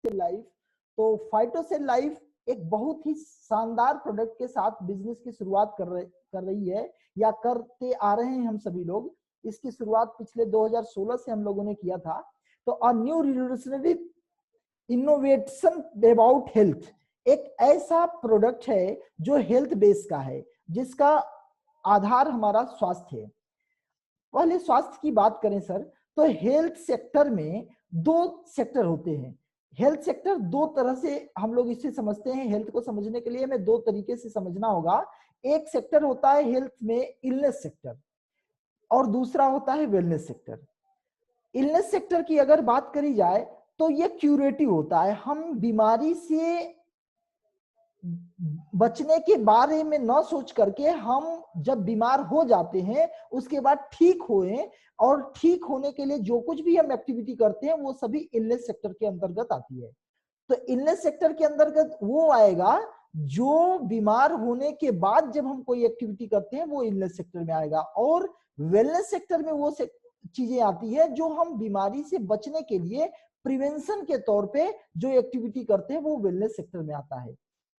फाइटोसेल life. तो फाइटोसेल life एक बहुत ही शानदार प्रोडक्ट के साथ बिजनेस की शुरुआत कर रही है या करते आ रहे हैं हम सभी लोग। इसकी शुरुआत पिछले 2016 से हम लोगों ने किया था। तो a new revolutionary innovation about health एक ऐसा प्रोडक्ट है जो हेल्थ बेस का है, जिसका आधार हमारा स्वास्थ्य है। पहले स्वास्थ्य की बात करें सर, तो हेल्थ सेक्टर में दो सेक्टर होते हैं। हेल्थ सेक्टर दो तरह से हम लोग इसे समझते हैं। हेल्थ को समझने के लिए हमें दो तरीके से समझना होगा। एक सेक्टर होता है हेल्थ में इलनेस सेक्टर और दूसरा होता है वेलनेस सेक्टर। इलनेस सेक्टर की अगर बात करी जाए तो ये क्यूरेटिव होता है। हम बीमारी से बचने के बारे में न सोच करके हम जब बीमार हो जाते हैं उसके बाद ठीक होए, और ठीक होने के लिए जो कुछ भी हम एक्टिविटी करते हैं वो सभी इलनेस सेक्टर के अंतर्गत आती है। तो इलनेस सेक्टर के अंतर्गत वो आएगा जो बीमार होने के बाद जब हम कोई एक्टिविटी करते हैं वो इलनेस सेक्टर में आएगा। और वेलनेस सेक्टर में वो चीजें आती है जो हम बीमारी से बचने के लिए प्रिवेंशन के तौर पे जो एक्टिविटी करते हैं वो वेलनेस सेक्टर में आता है।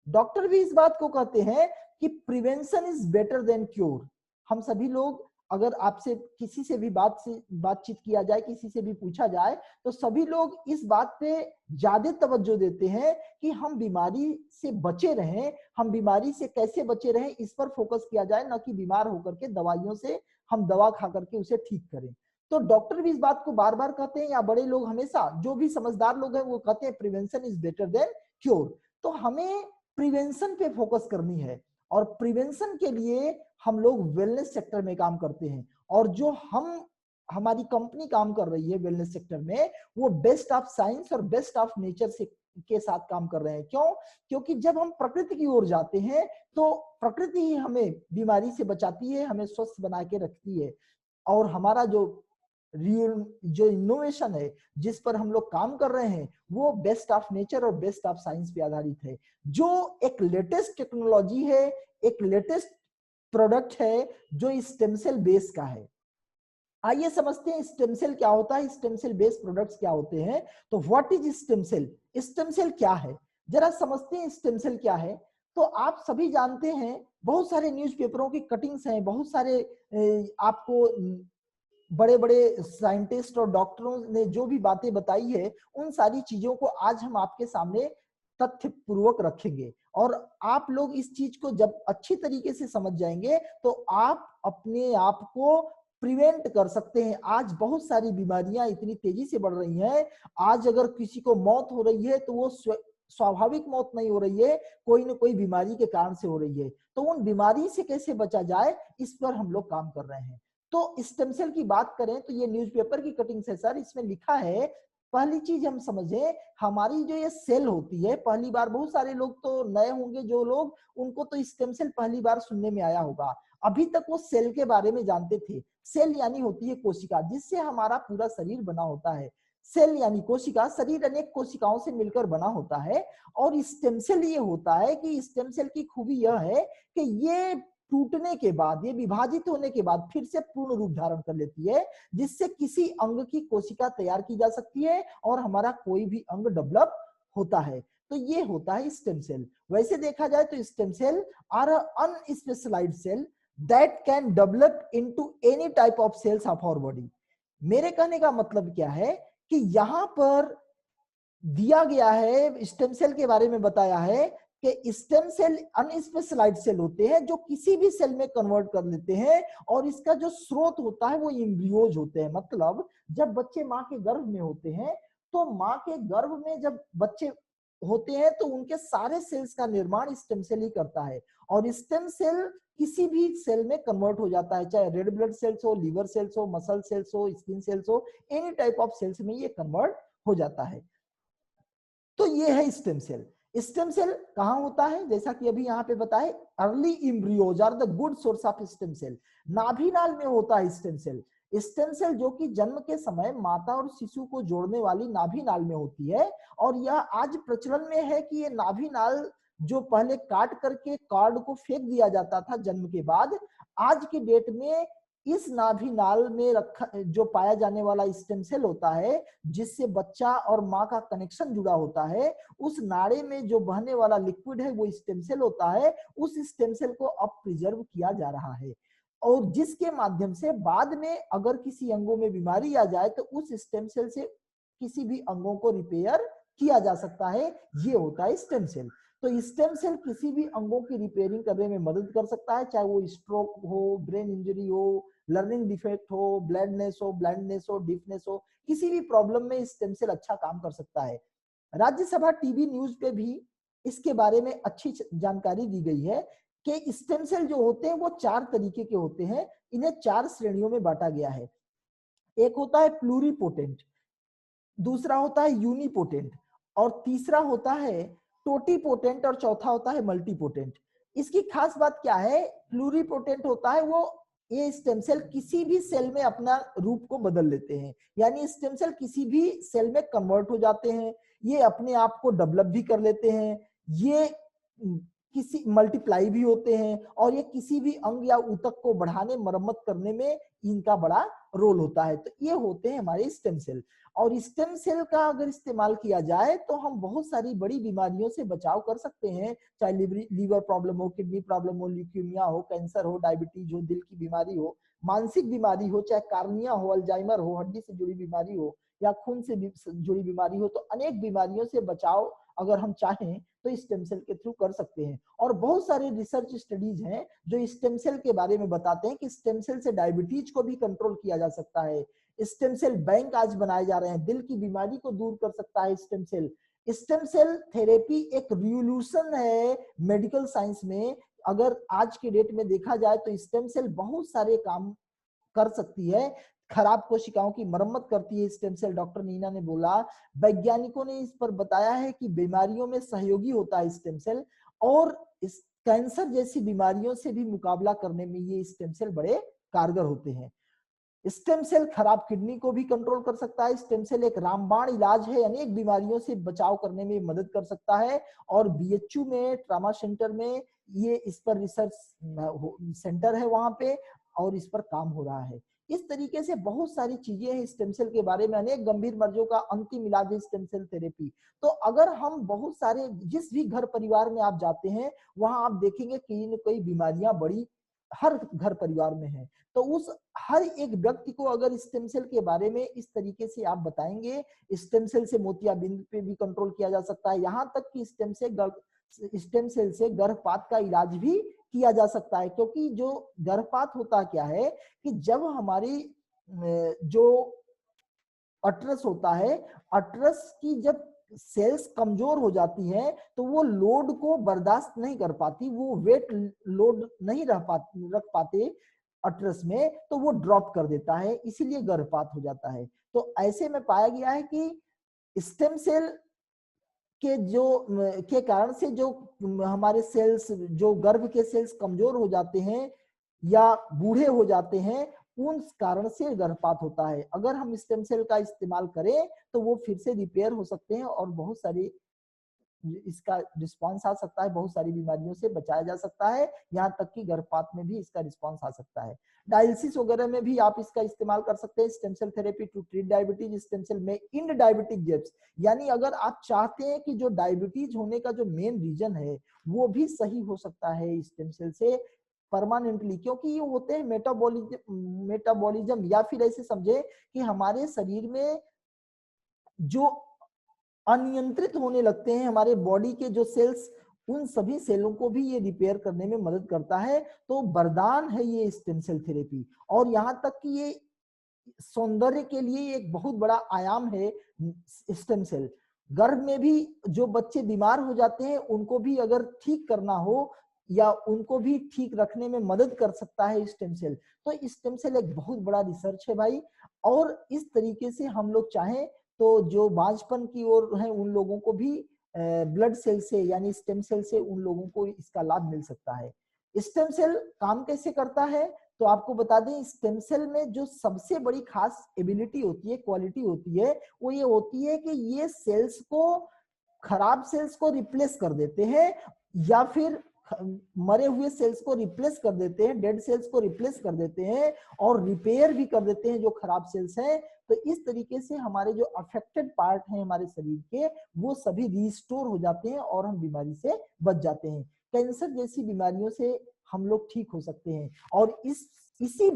डॉक्टर भी इस बात को कहते हैं कि prevention is better than cure. हम सभी लोग अगर आपसे किसी से भी बातचीत किया जाए, किसी से भी पूछा जाए, तो सभी लोग इस बात पे ज्यादा तवज्जो देते हैं कि हम बीमारी से बचे रहें, हम बीमारी से कैसे बचे रहें इस पर फोकस किया जाए, न कि बीमार होकर के दवाइयों से हम दवा खा करके उसे ठीक करें। तो डॉक्टर भी इस बात को बार बार कहते हैं, या बड़े लोग हमेशा, जो भी समझदार लोग हैं वो कहते हैं prevention is better than cure. तो हमें प्रिवेंशन पे फोकस करनी है, और प्रिवेंशन के लिए हम लोग वेलनेस सेक्टर में काम करते हैं। और जो हमारी कंपनी काम कर रही है वेलनेस सेक्टर में, वो बेस्ट ऑफ साइंस और बेस्ट ऑफ नेचर से के साथ काम कर रहे हैं। क्यों? क्योंकि जब हम प्रकृति की ओर जाते हैं तो प्रकृति ही हमें बीमारी से बचाती है, हमें स्वस्थ बना के रखती है। और हमारा जो इनोवेशन है जिस पर हम लोग काम कर रहे हैं वो बेस्ट ऑफ नेचर और बेस्ट ऑफ साइंस पे आधारित है। जो एक लेटेस्ट टेक्नोलॉजी है, एक लेटेस्ट प्रोडक्ट है जो स्टेम सेल बेस का है। आइए समझते हैं स्टेम सेल क्या होता है, स्टेम सेल बेस्ड प्रोडक्ट्स क्या होते हैं। तो what is stem cell? Stem cell क्या है जरा समझते हैं। स्टेम सेल क्या है तो आप सभी जानते हैं, बहुत सारे न्यूज़पेपरों की कटिंग्स हैं, बहुत सारे आपको बड़े बड़े साइंटिस्ट और डॉक्टरों ने जो भी बातें बताई है उन सारी चीजों को आज हम आपके सामने तथ्य पूर्वक रखेंगे। और आप लोग इस चीज को जब अच्छी तरीके से समझ जाएंगे तो आप अपने आप को प्रिवेंट कर सकते हैं। आज बहुत सारी बीमारियां इतनी तेजी से बढ़ रही हैं। आज अगर किसी को मौत हो रही है तो वो स्वाभाविक मौत नहीं हो रही है, कोई न कोई बीमारी के कारण से हो रही है। तो उन बीमारी से कैसे बचा जाए इस पर हम लोग काम कर रहे हैं। तो स्टेम सेल की बात करें तो ये न्यूज़पेपर की कटिंग है सर। इसमें लिखा है, पहली चीज हम समझें, हमारी जो ये सेल होती है, पहली बार बहुत सारे लोग तो नए होंगे जो लोग, उनको तो स्टेम सेल पहली बार सुनने में आया होगा। अभी तक वो सेल के बारे में जानते थे। सेल यानी होती है कोशिका, जिससे हमारा पूरा शरीर बना होता है। सेल यानी कोशिका, शरीर अनेक कोशिकाओं से मिलकर बना होता है। और स्टेम सेल ये होता है कि स्टेम सेल की खूबी यह है कि ये टूटने के बाद, ये विभाजित होने के बाद फिर से पूर्ण रूप धारण कर लेती है, जिससे किसी अंग की कोशिका तैयार की जा सकती है और हमारा कोई भी अंग डेवलप होता है। तो ये होता है स्टेम सेल। वैसे देखा जाए तो stem cell are unspecialised cell that can develop into any type of cells of our body. मेरे कहने का मतलब क्या है कि यहां पर दिया गया है, स्टेम सेल के बारे में बताया है कि स्टेम सेल अनस्पेशलाइज्ड सेल होते हैं जो किसी भी सेल में कन्वर्ट कर लेते हैं। और इसका जो स्रोत होता है वो एम्ब्रियोज होते हैं। मतलब जब बच्चे माँ के गर्भ में होते हैं तो माँ के गर्भ में जब बच्चे होते हैं तो उनके सारे सेल्स का निर्माण स्टेम सेल ही करता है। और स्टेम सेल किसी भी सेल में कन्वर्ट हो जाता है, चाहे रेड ब्लड सेल्स हो, लिवर सेल्स हो, मसल सेल्स हो, स्किन सेल्स हो, एनी टाइप ऑफ सेल्स में ये कन्वर्ट हो जाता है। तो ये है स्टेम सेल। स्टेम सेल कहां होता है? जैसा कि अभी यहाँ पे बताए, early embryos are the good source of stem cell. नाभिनाल में होता है स्टेम सेल। स्टेम सेल जो कि जन्म के समय माता और शिशु को जोड़ने वाली नाभिनाल में होती है। और यह आज प्रचलन में है कि ये नाभिनाल जो पहले काट करके कार्ड को फेंक दिया जाता था जन्म के बाद, आज के डेट में इस नाभि नाल में रखा जो पाया जाने वाला स्टेम सेल होता है, जिससे बच्चा और माँ का कनेक्शन जुड़ा होता है, उस नाड़े में जो बहने वाला लिक्विड है वो स्टेम सेल होता है। उस स्टेम सेल को अब प्रिजर्व किया जा रहा है, और जिसके माध्यम से बाद में अगर किसी अंगों में बीमारी आ जाए तो उस स्टेम सेल से किसी भी अंगों को रिपेयर किया जा सकता है। ये होता है स्टेम सेल। तो स्टेम सेल किसी भी अंगों की रिपेयरिंग करने में मदद कर सकता है, चाहे वो स्ट्रोक हो, ब्रेन इंजरी हो, लर्निंग डिफेक्ट हो, ब्लाइंडनेस हो, डीफनेस हो, किसी भी प्रॉब्लम में स्टेम सेल अच्छा काम कर सकता है। राज्यसभा टीवी न्यूज पे भी इसके बारे में अच्छी जानकारी दी गई है कि स्टेम सेल जो होते हैं वो 4 तरीके के होते हैं। इन्हें 4 श्रेणियों में बांटा गया है। एक होता है प्लूरीपोटेंट, दूसरा होता है यूनिपोटेंट, और तीसरा होता है टोटीपोटेंट, और चौथा होता है मल्टीपोटेंट। इसकी खास बात क्या है? प्लूरीपोटेंट होता है वो ये स्टेम सेल किसी भी सेल में अपना रूप को बदल लेते हैं, यानी स्टेम सेल किसी भी सेल में कन्वर्ट हो जाते हैं, ये अपने आप को डेवलप भी कर लेते हैं, ये किसी मल्टीप्लाई भी होते हैं, और ये किसी भी अंग या ऊतक को बढ़ाने मरम्मत करने में इनका बड़ा रोल होता है। तो ये होते हैं हमारे स्टेम सेल। और स्टेम सेल का अगर इस्तेमाल किया जाए तो हम बहुत सारी बड़ी बीमारियों से बचाव कर सकते हैं, चाहे लीवर प्रॉब्लम हो, किडनी प्रॉब्लम हो, ल्यूकेमिया हो, कैंसर हो, डायबिटीज हो, दिल की बीमारी हो, मानसिक बीमारी हो, चाहे कार्निया हो, अल्जाइमर हो, हड्डी से जुड़ी बीमारी हो, या खून से जुड़ी बीमारी हो, तो अनेक बीमारियों से बचाव अगर हम चाहें तो स्टेम सेल के थ्रू कर सकते हैं। और बहुत सारे रिसर्च स्टडीज हैं जो स्टेम सेल के बारे में बताते हैं कि स्टेम सेल से डायबिटीज को भी कंट्रोल किया जा सकता है। स्टेम सेल बैंक आज बनाए जा रहे हैं, दिल की बीमारी को दूर कर सकता है stem cell. Stem cell therapy एक रिवॉल्यूशन है मेडिकल साइंस में। अगर आज के डेट में देखा जाए तो स्टेम सेल बहुत सारे काम कर सकती है। खराब कोशिकाओं की मरम्मत करती है स्टेम सेल, डॉक्टर नीना ने बोला। वैज्ञानिकों ने इस पर बताया है कि बीमारियों में सहयोगी होता है स्टेम सेल, और इस कैंसर जैसी बीमारियों से भी मुकाबला करने में ये स्टेम सेल बड़े कारगर होते हैं। स्टेम सेल खराब किडनी को भी कंट्रोल कर सकता है। स्टेम सेल एक रामबाण इलाज है, अनेक बीमारियों से बचाव करने में मदद कर सकता है। और बीएचयू में, ट्रामा सेंटर में ये इस पर रिसर्च सेंटर है वहां पे, और इस पर काम हो रहा है। इस तरीके से बहुत सारी चीजें हैं स्टेम सेल के बारे में। अनेक गंभीर मर्जों का अंतिम इलाज है स्टेम सेल थेरेपी। तो अगर हम बहुत सारे, जिस भी घर परिवार में आप जाते हैं वहां आप देखेंगे कहीं न कहीं बीमारियां बड़ी हर घर परिवार में है। तो उस हर एक व्यक्ति को अगर स्टेम सेल के बारे में इस तरीके से आप बताएंगे, स्टेम सेल से मोतियाबिंद पे भी कंट्रोल किया जा सकता है, यहाँ तक कि स्टेम सेल से गर्भपात का इलाज भी किया जा सकता है। क्योंकि जो गर्भपात होता क्या है कि जब हमारी जो अट्रस होता है, अट्रस की जब सेल्स कमजोर हो जाती हैं तो वो लोड को बर्दाश्त नहीं कर पाती, वो वेट लोड नहीं रख पाते अट्रस में, तो वो ड्रॉप कर देता है, इसीलिए गर्भपात हो जाता है। तो ऐसे में पाया गया है कि स्टेम सेल के कारण से जो हमारे सेल्स, जो गर्भ के सेल्स कमजोर हो जाते हैं या बूढ़े हो जाते हैं, उन कारण से गर्भपात होता है। अगर हम स्टेम सेल का इस्तेमाल करें तो वो फिर से रिपेयर हो सकते हैं, और बहुत सारी इसका रिस्पांस आ सकता है, बहुत सारी बीमारियों से बचाया जा सकता है, यहाँ तक कि गर्भपात में भी इसका रिस्पांस आ सकता है। डायलिसिस वगैरह में भी आप इसका इस्तेमाल कर सकते हैं, stem cell therapy to treat diabetes. Stem cell में इन डायबिटिक जेट्स, यानी अगर आप चाहते हैं कि जो डायबिटीज होने का जो मेन रीजन है वो भी सही हो सकता है स्टेम सेल से परमानेंटली, क्योंकि ये होते हैं मेटाबॉलिज्म, या फिर ऐसे समझे कि हमारे शरीर में जो अनियंत्रित होने लगते हैं हमारे बॉडी के जो सेल्स, उन सभी सेलों को भी ये रिपेयर करने में मदद करता है। तो वरदान है ये स्टेम सेल थेरेपी। और यहाँ तक कि ये सौंदर्य के लिए एक बहुत बड़ा आयाम है स्टेम सेल। गर्भ में भी जो बच्चे बीमार हो जाते हैं उनको भी अगर ठीक करना हो या उनको भी ठीक रखने में मदद कर सकता है स्टेम सेल। तो स्टेम सेल एक बहुत बड़ा रिसर्च है भाई। और इस तरीके से हम लोग चाहें तो जो बांझपन की ओर है उन लोगों को भी ब्लड सेल से यानी स्टेम सेल से उन लोगों को इसका लाभ मिल सकता है। स्टेम सेल काम कैसे करता है तो आपको बता दें, स्टेम सेल में जो सबसे बड़ी खास एबिलिटी होती है, क्वालिटी होती है, वो ये होती है कि ये सेल्स को, खराब सेल्स को रिप्लेस कर देते हैं, या फिर मरे हुए सेल्स को रिप्लेस कर देते हैं, डेड सेल्स को रिप्लेस कर देते हैं और रिपेयर भी कर देते हैं जो खराब सेल्स हैं। तो इस तरीके से हमारे जो अफेक्टेड पार्ट हैं हमारे शरीर के, वो सभी रिस्टोर हो जाते हैं और हम बीमारी से बच जाते हैं। कैंसर जैसी बीमारियों से हम लोग ठीक हो सकते हैं। और इसी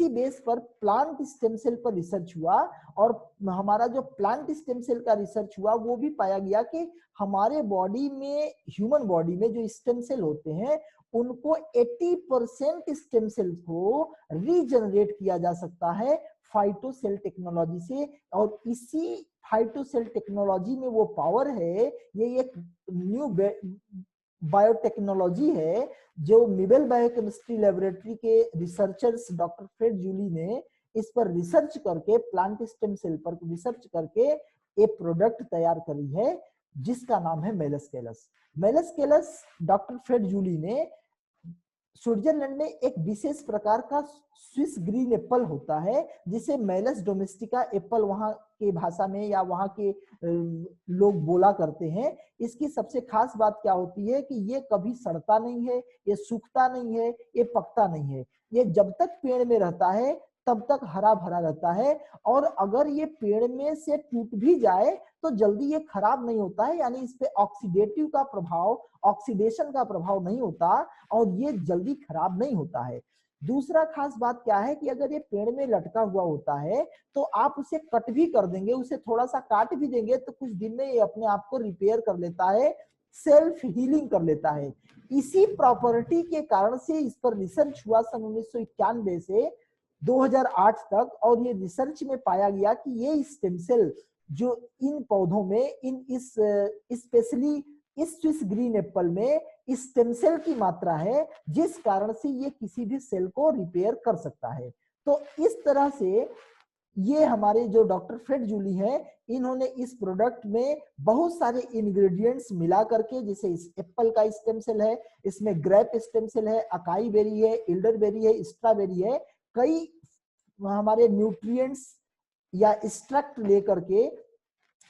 बेस पर प्लांट स्टेम सेल पर रिसर्च हुआ, और हमारा जो प्लांट स्टेम सेल का रिसर्च हुआ वो भी पाया गया कि हमारे बॉडी में, ह्यूमन बॉडी में जो स्टेम सेल होते हैं उनको 80% स्टेम सेल को रीजनरेट किया जा सकता है फाइटोसेल टेक्नोलॉजी से। और इसी फाइटोसेल टेक्नोलॉजी में वो पावर है, ये एक न्यू बायोटेक्नोलॉजी है जो मिबेल बायोकेमिस्ट्री लेबोरेटरी के रिसर्चर्स डॉक्टर फ्रेड जूली ने इस पर रिसर्च करके, प्लांट स्टेम सेल पर रिसर्च करके एक प्रोडक्ट तैयार करी है जिसका नाम है मेलस्केलस। मेलस्केलस डॉक्टर फ्रेड जूली ने स्विट्जरलैंड में एक विशेष प्रकार का स्विस ग्रीन एप्पल होता है जिसे मेलस डोमेस्टिका एप्पल वहां के भाषा में या वहां के लोग बोला करते हैं। इसकी सबसे खास बात क्या होती है कि ये कभी सड़ता नहीं है, ये सूखता नहीं है, ये पकता नहीं है। ये जब तक पेड़ में रहता है तब तक हरा भरा रहता है, और अगर ये पेड़ में से टूट भी जाए तो जल्दी ये खराब नहीं होता है, यानी इस पे ऑक्सीडेटिव का प्रभाव, ऑक्सीडेशन का प्रभाव नहीं होता और ये जल्दी खराब नहीं होता है। दूसरा खास बात क्या है कि अगर ये पेड़ में लटका हुआ होता है तो आप उसे कट भी कर देंगे, उसे थोड़ा सा काट भी देंगे तो कुछ दिन में ये अपने आप को रिपेयर कर लेता है, सेल्फ हीलिंग कर लेता है। इसी प्रॉपर्टी के कारण से इस पर रिसर्च हुआ सन 1991 से 2008 तक, और ये रिसर्च में पाया गया कि ये स्टेम सेल जो इन पौधों में, इन इस स्पेशली इस स्विस ग्रीन एप्पल में स्टेम सेल की मात्रा है जिस कारण से ये किसी भी सेल को रिपेयर कर सकता है। तो इस तरह से ये हमारे जो डॉक्टर फ्रेड जूली हैं, इन्होंने इस प्रोडक्ट में बहुत सारे इंग्रेडिएंट्स मिला करके, जैसे इस एप्पल का स्टेम सेल है, इसमें ग्रेप स्टेम सेल है, अकाई बेरी है, इल्डरबेरी है, स्ट्रॉबेरी है, कई हमारे न्यूट्रिएंट्स या एक्सट्रैक्ट लेकर के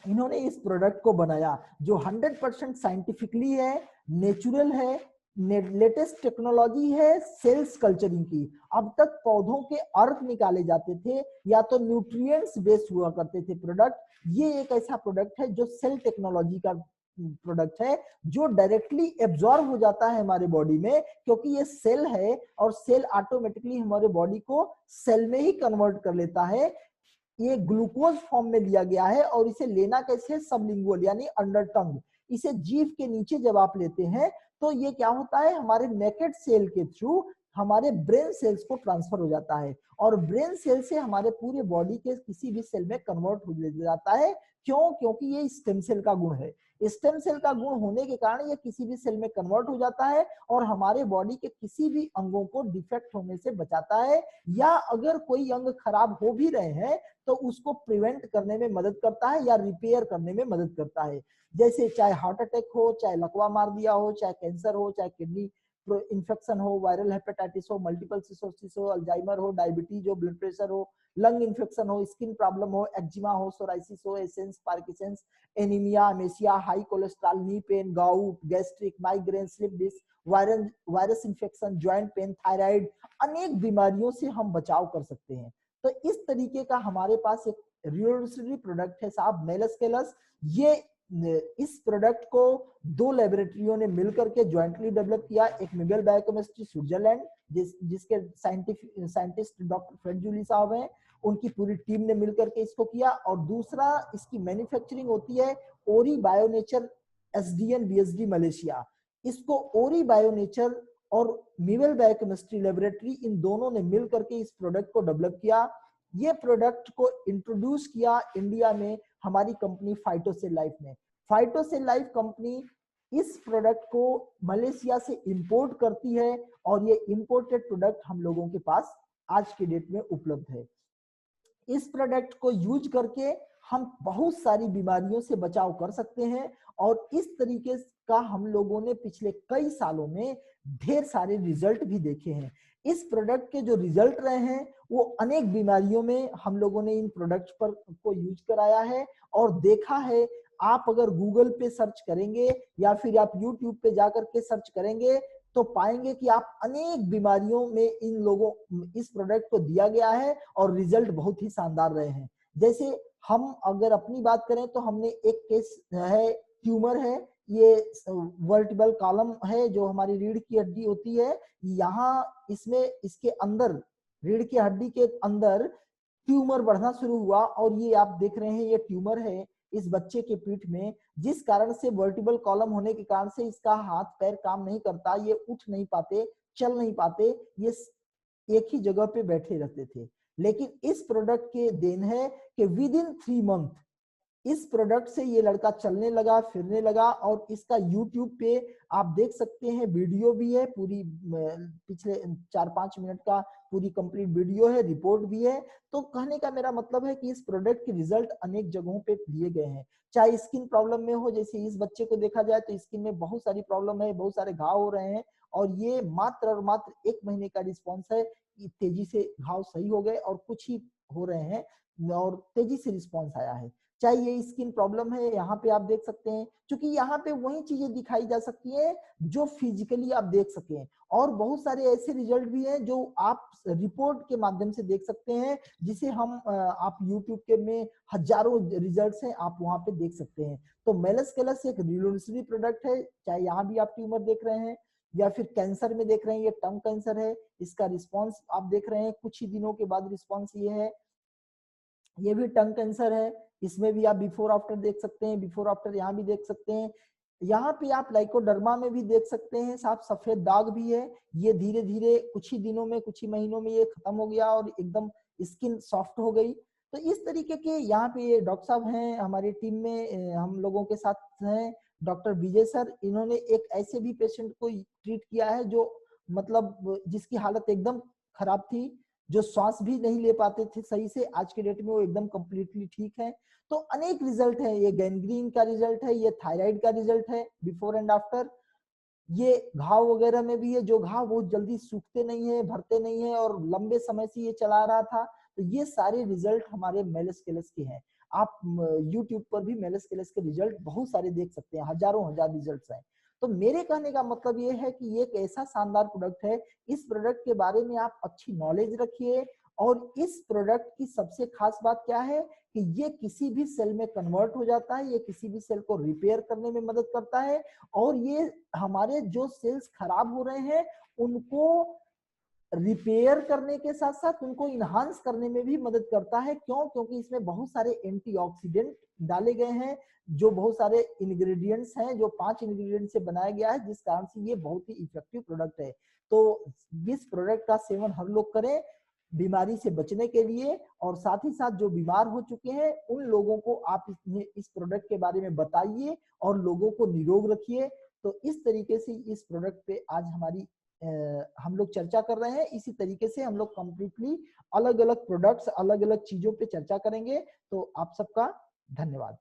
इन्होंने इस प्रोडक्ट को बनाया जो 100% साइंटिफिकली है, नेचुरल है, लेटेस्ट टेक्नोलॉजी है सेल्स कल्चरिंग की। अब तक पौधों के अर्क निकाले जाते थे या तो न्यूट्रिएंट्स बेस्ड हुआ करते थे प्रोडक्ट, ये एक ऐसा प्रोडक्ट है जो सेल टेक्नोलॉजी का प्रोडक्ट है जो डायरेक्टली एब्जॉर्ब हो जाता है हमारे बॉडी में, क्योंकि ये सेल है और सेल ऑटोमेटिकली हमारे बॉडी को सेल में ही कन्वर्ट कर लेता है। ये ग्लूकोज फॉर्म में लिया गया है और इसे लेना कैसे, सबलिंगुअल यानी अंडर टंग। इसे जीभ के नीचे जब आप लेते हैं तो ये क्या होता है, हमारे नेकेड सेल के थ्रू हमारे ब्रेन सेल्स को ट्रांसफर हो जाता है और ब्रेन सेल से हमारे पूरे बॉडी के किसी भी सेल में कन्वर्ट हो जाता है। क्यों? क्योंकि ये स्टेम सेल का गुण है। स्टेम सेल का गुण होने के कारण ये किसी भी सेल में कन्वर्ट हो जाता है और हमारे बॉडी के किसी भी अंगों को डिफेक्ट होने से बचाता है, या अगर कोई अंग खराब हो भी रहे हैं तो उसको प्रिवेंट करने में मदद करता है या रिपेयर करने में मदद करता है। जैसे चाहे हार्ट अटैक हो, चाहे लकवा मार दिया हो, चाहे कैंसर हो, चाहे किडनी इन्फेक्शन हो, वायरल हेपेटाइटिस हो, मल्टीपल सिरोसिस हो, अल्जाइमर हो, डायबिटीज हो, ब्लड प्रेशर हो, लंग इन्फेक्शन हो, स्किन प्रॉब्लम हो, एक्जिमा हो, सोराइसिस हो, एसेंस, Parkinson's, anaemia, amnesia, high cholesterol, knee pain, gout, gastric, migraine, slip disc, virus infection, joint pain, thyroid, अनेक बीमारियों से हम बचाव कर सकते हैं। तो इस तरीके का हमारे पास एक रिवोल्यूशनरी प्रोडक्ट है साहब, मेलस्केलस। ये इस प्रोडक्ट को 2 लेबोरेटरियों ने मिलकर के ज्वाइंटली डेवलप किया, एक मिबेल बायोकेमिस्ट्री स्विट्जरलैंड जिसके साइंटिस्ट डॉक्टर फ्रेड जूली साहब हैं, उनकी पूरी टीम ने मिलकर के इसको किया, और दूसरा इसकी मैन्युफैक्चरिंग होती है ओरी बायोनेचर एसडीएन बीएसडी मलेशिया। इसको ओरी बायोनेचर और मिबेल बायोकेमिस्ट्री लेबोरेटरी, इन दोनों ने मिलकर के इस प्रोडक्ट को डेवलप किया। ये प्रोडक्ट को इंट्रोड्यूस किया इंडिया में हमारी कंपनी फाइटोसेल लाइफ ने। फाइटोसेल लाइफ कंपनी इस प्रोडक्ट को मलेशिया से इंपोर्ट करती है और ये इंपोर्टेड प्रोडक्ट हम लोगों के पास आज के डेट में उपलब्ध है। इस प्रोडक्ट को यूज करके हम बहुत सारी बीमारियों से बचाव कर सकते हैं और इस तरीके का हम लोगों ने पिछले कई सालों में ढेर सारे रिजल्ट भी देखे हैं। इस प्रोडक्ट के जो रिजल्ट रहे हैं वो अनेक बीमारियों में हम लोगों ने इन प्रोडक्ट पर को यूज कराया है और देखा है आप अगर गूगल पे सर्च करेंगे या फिर आप यूट्यूब पे जाकर के सर्च करेंगे तो पाएंगे कि आप अनेक बीमारियों में इन लोगों इस प्रोडक्ट को दिया गया है और रिजल्ट बहुत ही शानदार रहे हैं। जैसे हम अगर अपनी बात करें तो हमने एक केस है, ट्यूमर है, ये वर्टिबल कॉलम है जो हमारी रीढ़ की हड्डी होती है, यहाँ इसमें इसके अंदर रीढ़ की हड्डी के अंदर ट्यूमर बढ़ना शुरू हुआ और ये आप देख रहे हैं ये ट्यूमर है इस बच्चे के पीठ में, जिस कारण से वर्टिबल कॉलम होने के कारण से इसका हाथ पैर काम नहीं करता, ये उठ नहीं पाते, चल नहीं पाते, ये एक ही जगह पे बैठे रहते थे। लेकिन इस प्रोडक्ट के देन है कि विद इन 3 मंथ इस प्रोडक्ट से ये लड़का चलने लगा, फिरने लगा और इसका YouTube पे आप देख सकते हैं, वीडियो भी है पूरी, पिछले 4-5 मिनट का पूरी कंप्लीट वीडियो है, रिपोर्ट भी है। तो कहने का मेरा मतलब है कि इस प्रोडक्ट के रिजल्ट अनेक जगहों पे दिए गए हैं, चाहे स्किन प्रॉब्लम में हो, जैसे इस बच्चे को देखा जाए तो स्किन में बहुत सारी प्रॉब्लम है, बहुत सारे घाव हो रहे हैं और ये मात्र और मात्र 1 महीने का रिस्पॉन्स है कि तेजी से घाव सही हो गए और कुछ ही हो रहे हैं और तेजी से रिस्पॉन्स आया है। चाहे ये स्किन प्रॉब्लम है, यहाँ पे आप देख सकते हैं, क्योंकि यहाँ पे वही चीजें दिखाई जा सकती हैं जो फिजिकली आप देख सकें, और बहुत सारे ऐसे रिजल्ट भी हैं जो आप रिपोर्ट के माध्यम से देख सकते हैं, जिसे हम आप यूट्यूब के में हजारों रिजल्ट्स हैं, आप वहां पे देख सकते हैं। तो मेलस्केलस एक रिवोल्यूशनरी प्रोडक्ट है, चाहे यहाँ भी आप ट्यूमर देख रहे हैं या फिर कैंसर में देख रहे हैं, ये टंग कैंसर है, इसका रिस्पॉन्स आप देख रहे हैं, कुछ ही दिनों के बाद रिस्पॉन्स ये है। ये भी टंग कैंसर है, इसमें भी आप बिफोर आफ्टर देख सकते हैं, बिफोर आफ्टर यहाँ भी देख सकते हैं। यहाँ पे आप लाइकोडर्मा में भी देख सकते हैं, साफ सफेद दाग भी है, ये धीरे धीरे कुछ ही दिनों में, कुछ ही महीनों में ये खत्म हो गया और एकदम स्किन सॉफ्ट हो गई। तो इस तरीके के यहाँ पे ये डॉक्टर साहब हैं हमारी टीम में, हम लोगों के साथ हैं डॉक्टर विजय सर, इन्होंने एक ऐसे भी पेशेंट को ट्रीट किया है जो मतलब जिसकी हालत एकदम खराब थी, जो श्वास भी नहीं ले पाते थे सही से, आज के डेट में वो एकदम कंप्लीटली ठीक है। तो अनेक रिजल्ट है, ये गैंग्रीन का रिजल्ट है, ये थायराइड का रिजल्ट है बिफोर एंड आफ्टर, ये घाव वगैरह में भी है, जो घाव बहुत जल्दी सूखते नहीं है, भरते नहीं है और लंबे समय से ये चला रहा था, तो ये सारे रिजल्ट हमारे मेलस्केलस के हैं। आप YouTube पर भी मेलस्केलस के रिजल्ट बहुत सारे देख सकते हैं, हजारों हजार रिजल्ट्स हैं। तो मेरे कहने का मतलब ये है कि ये एक ऐसा शानदार प्रोडक्ट है, इस प्रोडक्ट के बारे में आप अच्छी नॉलेज रखिए। और इस प्रोडक्ट की सबसे खास बात क्या है कि ये किसी भी सेल में कन्वर्ट हो जाता है, ये किसी भी सेल को रिपेयर करने में मदद करता है और ये हमारे जो सेल्स खराब हो रहे हैं उनको रिपेयर करने के साथ साथ उनको इनहांस करने में भी मदद करता है। क्यों? क्योंकि इसमें बहुत सारे एंटीऑक्सीडेंट डाले गए हैं, जो बहुत सारे इंग्रेडिएंट्स हैं, जो 5 इंग्रेडिएंट से बनाया गया है, जिस कारण से ये बहुत ही इफेक्टिव प्रोडक्ट है। तो इस प्रोडक्ट का सेवन हर लोग करें बीमारी से बचने के लिए, और साथ ही साथ जो बीमार हो चुके हैं उन लोगों को आप इस प्रोडक्ट के बारे में बताइए और लोगों को निरोग रखिए। तो इस तरीके से इस प्रोडक्ट पे आज हमारी हम लोग चर्चा कर रहे हैं। इसी तरीके से हम लोग कंप्लीटली अलग अलग प्रोडक्ट्स, अलग अलग चीजों पे चर्चा करेंगे। तो आप सबका धन्यवाद।